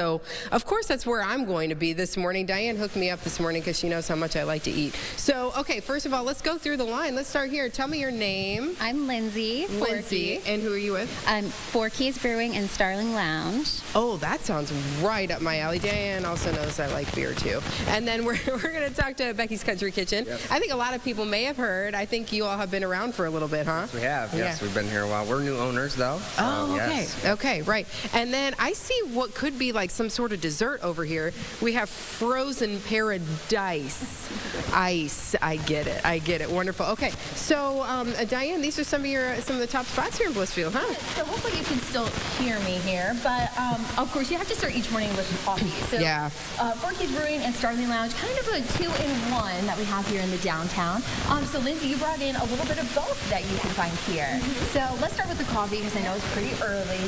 So, of course, that's where I'm going to be this morning. Diane hooked me up this morning because she knows how much I like to eat. So, okay, first of all, let's go through the line. Let's start here. Tell me your name. I'm Lindsay. Lindsay. And who are you with? I'm Four Keys Brewing and Starling Lounge. Oh, that sounds right up my alley. Diane also knows I like beer, too. And then we're going to talk to Becky's Country Kitchen. Yep. I think a lot of people may have heard. I think you all have been around for a little bit, huh? We have, yes. Yeah. We've been here a while. We're new owners, though. So, Oh, okay. yes. Okay, right. And then I see what could be like some sort of dessert over here. We have frozen paradise ice. I get it. I get it. Wonderful. Okay. So, Diane, these are some of the top spots here in Blissfield, huh? So hopefully you can still hear me here, but of course you have to start each morning with coffee. So Yeah. Four Keys Brewing and Starling Lounge, kind of a two-in-one that we have here in the downtown. So Lindsay, you brought in a little bit of both that you can find here. So let's start with the coffee because I know it's pretty early.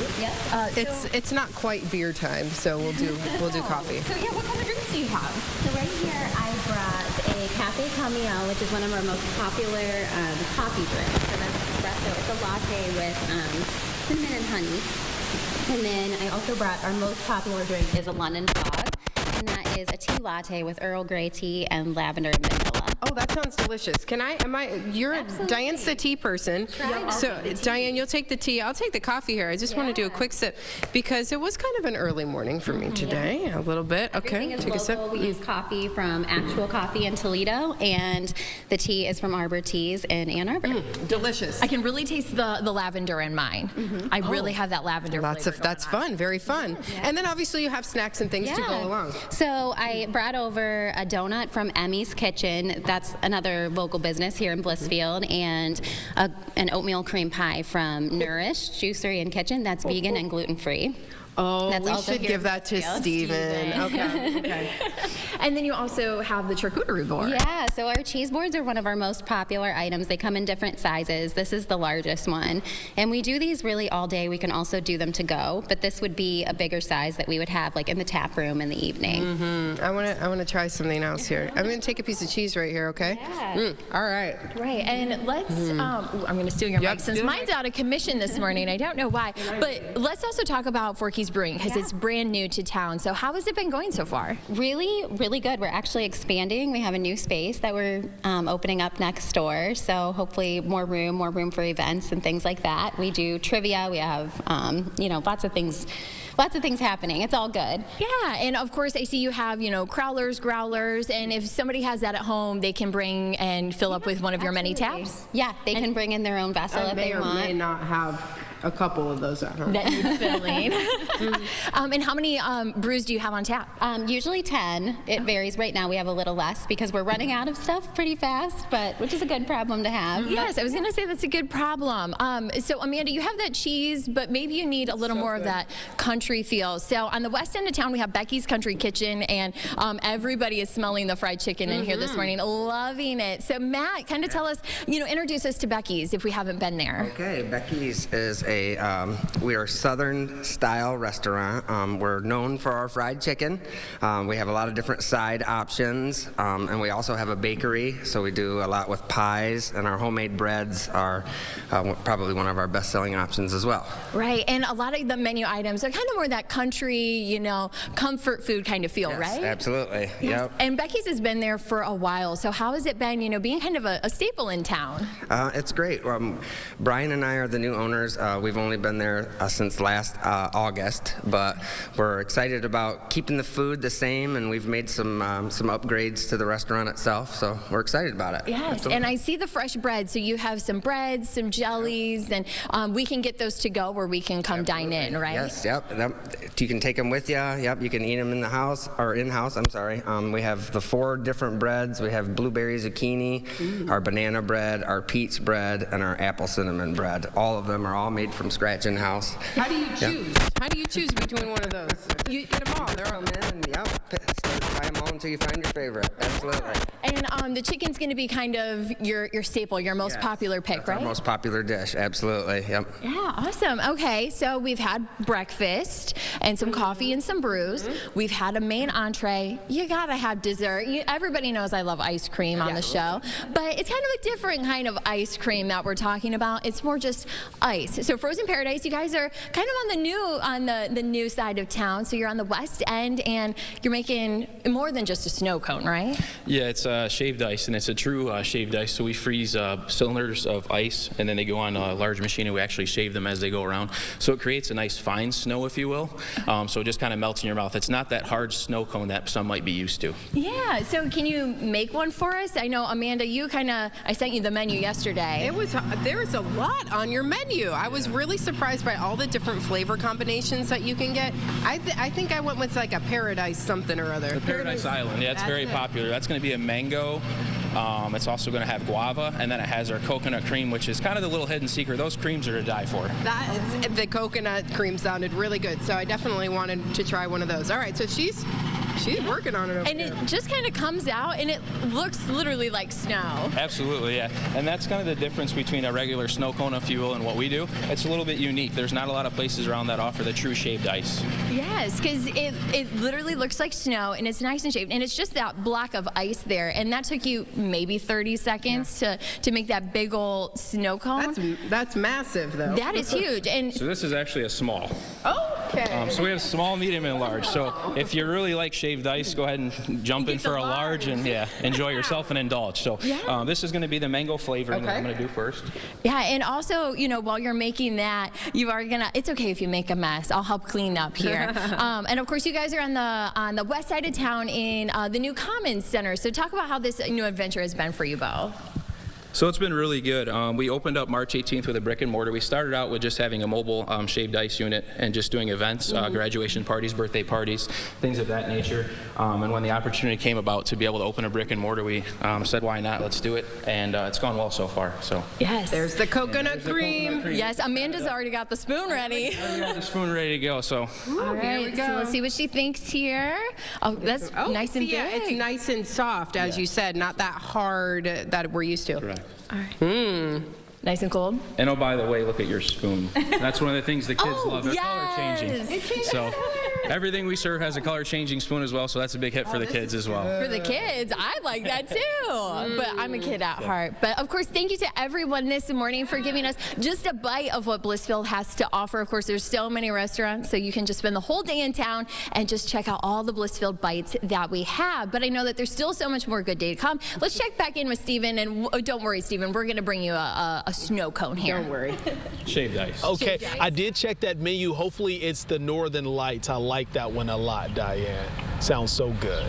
It's not quite beer time, so we'll do coffee. So yeah, what kind of drinks do you have? So right here I brought a Cafe Cameo, which is one of our most popular coffee drinks. So that's espresso. It's a latte with cinnamon and honey. And then I also brought our most popular drink is a London Fog. And that is a tea latte with Earl Grey tea and lavender and vanilla. Oh, that sounds delicious. You're Absolutely. Diane's the tea person. Try So, it. Diane, you'll take the tea. I'll take the coffee here. I just want to do a quick sip because it was kind of an early morning for me today. A little bit. Everything Okay, is take a sip. local. We use coffee from actual coffee in Toledo, and the tea is from Arbor Teas in Ann Arbor. Delicious. I can really taste the lavender in mine. I really have that lavender Lots flavor of that's going on. fun, very fun. And then obviously you have snacks and things to go along. So I brought over a donut from Emmy's Kitchen. That's another local business here in Blissfield, and an oatmeal cream pie from Nourish Juicery and Kitchen. That's vegan and gluten-free. Oh, That's we also should here give in that to Blissfield. Steven. Okay. And then you also have the charcuterie board. Yeah, so our cheese boards are one of our most popular items. They come in different sizes. This is the largest one. And we do these really all day. We can also do them to go, but this would be a bigger size that we would have like in the tap room in the evening. I want to try something else here. I'm going to take a piece of cheese right here, okay? Yeah. All right. Right, and let's, I'm going to steal your Yep, mic since do it. mine's out of commission this morning. I don't know why. But let's also talk about Four Keys Brewing because it's brand new to town. So how has it been going so far? Really, really good. We're actually expanding. We have a new space that we're opening up next door. So hopefully more room for events and things like that. We do trivia. We have, lots of things happening. It's all good. Yeah, and of course I see you have, crowlers, growlers, and if somebody has that at home, they can bring and fill up with one of your many Absolutely. taps. Yeah, they can bring in their own vessel I if may they or may want. not have a couple of those at home. That you're filling. And how many brews do you have on tap? Usually 10. It varies. Right now we have a little less because we're running out of stuff pretty fast, which is a good problem to have. Yes, I was going to say that's a good problem. So Amanda, you have that cheese, but maybe you need a little more of that country feel. So on the west end of town, we have Becky's Country Kitchen, and everybody is smelling the fried chicken in here this morning, loving it. So Matt, kind of tell us, introduce us to Becky's if we haven't been there. Okay, Becky's is we are a Southern style restaurant. We're known for our fried chicken. We have a lot of different side options, and we also have a bakery, so we do a lot with pies, and our homemade breads are probably one of our best-selling options as well. Right, and a lot of the menu items are kind of more that country, comfort food kind of feel, Yes, right? absolutely. Yes. Yep. And Becky's has been there for a while, so how has it been, being kind of a staple in town? It's great. Brian and I are the new owners. We've only been there since last August, but we're excited about keeping the food the same, and we've made some upgrades to the restaurant itself, so we're excited about it. Yes, Absolutely. and I see the fresh bread, so you have some breads, some jellies, and we can get those to go where we can come dine in, right? Yes, yep. You can take them with you. Yep, you can eat them in the house, or in-house, I'm sorry. We have the 4 different breads. We have blueberry zucchini, our banana bread, our peach bread, and our apple cinnamon bread. All of them are all made from scratch in-house. How do you choose? How do you choose between one of those? You get them all. They're all Come in and try them all until you find your favorite. Absolutely. And the chicken's going to be kind of your staple, your most Yes, popular pick, that's right? Our most popular dish. Absolutely. Yep. Yeah, awesome. Okay, so we've had breakfast and some coffee and some brews. We've had a main entree. You gotta have dessert. Everybody knows I love ice cream on the show, but it's kind of a different kind of ice cream that we're talking about. It's more just ice. So So Frozen Paradise, you guys are kind of on the new side of town. So you're on the west end, and you're making more than just a snow cone, right? Yeah, it's shaved ice, and it's a true shaved ice. So we freeze cylinders of ice, and then they go on a large machine, and we actually shave them as they go around. So it creates a nice fine snow, if you will. So it just kind of melts in your mouth. It's not that hard snow cone that some might be used to. Yeah. So can you make one for us? I know, Amanda, I sent you the menu yesterday. There's a lot on your menu. I was really surprised by all the different flavor combinations that you can get. I think I went with like a paradise something or other. The Paradise Island, yeah, it's very popular. That's going to be a mango. It's also going to have guava, and then it has our coconut cream, which is kind of the little hidden secret. Those creams are to die for. The coconut cream sounded really good, so I definitely wanted to try one of those. All right, so she's working on it over And there. it just kind of comes out, and it looks literally like snow. Absolutely, yeah. And that's kind of the difference between a regular snow cone, if you will, and what we do. It's a little bit unique. There's not a lot of places around that offer the true shaved ice. Yes, because it literally looks like snow, and it's nice and shaved, and it's just that block of ice there, and that took you maybe 30 seconds to make that big old snow cone. That's massive, though. That is huge. And So this is actually a small. Okay. So we have small, medium, and large. So if you really like shaved ice, go ahead and jump in Get for the a large and enjoy yourself and indulge. So this is going to be the mango flavoring that I'm going to do first. yeah, and also, while you're making that, you are gonna. It's okay if you make a mess. I'll help clean up here. And of course, you guys are on the west side of town in the new Commons Center. So talk about how this new adventure has been for you both. So it's been really good. We opened up March 18th with a brick and mortar. We started out with just having a mobile shaved ice unit and just doing events, graduation parties, birthday parties, things of that nature. And when the opportunity came about to be able to open a brick and mortar, we said, why not? Let's do it. And it's gone well so far. So Yes. There's the coconut cream. Yes, Amanda's already got the spoon ready. I got the spoon ready to go. So All right, we so go. let's see what she thinks here. Oh, that's nice and big. Yeah, it's nice and soft, as you said, not that hard that we're used to. correct. All right. Nice and cold. And oh, by the way, look at your spoon. That's one of the things the kids love. They're color changing. yes. So everything we serve has a color changing spoon as well. So that's a big hit for the kids as well. For the kids, I like that too. But I'm a kid at heart. But of course, thank you to everyone this morning for giving us just a bite of what Blissfield has to offer. Of course, there's so many restaurants, so you can just spend the whole day in town and just check out all the Blissfield bites that we have. But I know that there's still so much more good day to come. Let's check back in with Stephen, and don't worry, Stephen, we're going to bring you a snow cone here. Don't worry. Shaved ice. Okay, I did check that menu. Hopefully it's the Northern Lights. I like that one a lot, Diane. Sounds so good.